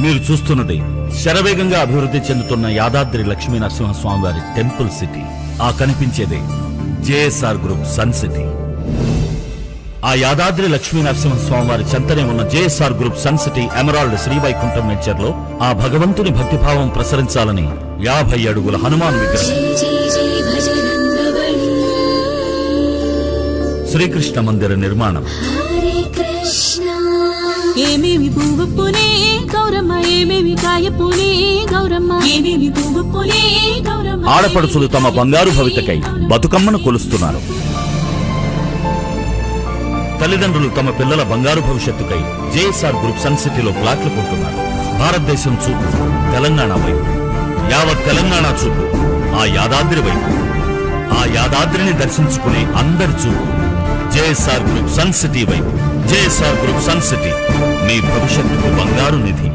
మీరు చూస్తున్నది శరవేగంగా అభివృద్ధి చెందుతున్న యాదాద్రి లక్ష్మీ నరసింహస్వామి వారి టెంపుల్ సిటీ. ఆ కనిపించేదే జేఎస్ఆర్ గ్రూప్ సన్ సిటీ. ఆ యాదాద్రి లక్ష్మీ నరసింహస్వామి వారి చెంతనే ఉన్న JSR group sun city emerald Srivaikuntham venture లో ఆ భగవంతుని భక్తిభావం ప్రసరించాలని 50 అడుగుల హనుమాన్ విగ్రహం, శ్రీకృష్ణ మందిర నిర్మాణం, ఏమేమి పువ్వు పునే గౌరమ్మ, ఏమేమి కాయ పునే గౌరమ్మ, ఏమేమి పువ్వు పునే గౌరమ్మ. ఆడపడుచులు తమ బంగారు భవితకై బతుకమ్మను కొలుస్తున్నారు. తల్లిదండ్రులు తమ పిల్లల బంగారు భవిష్యత్తుకై జేఎస్ఆర్ గ్రూప్ సన్ సిటీలో ప్లాట్లు కొంటున్నారు. భారతదేశం చూపు తెలంగాణ వైపు, యావత్ తెలంగాణ చూపు ఆ యాదాద్రి వైపు. ఆ యాదాద్రిని దర్శించుకునే అందరి చూపు జేఎస్ఆర్ గ్రూప్ సన్ సిటీ వైపు. జేఎస్ఆర్ గ్రూప్ సన్ సిటీ, మీ భవిష్యత్తుకు బంగారు నిధి.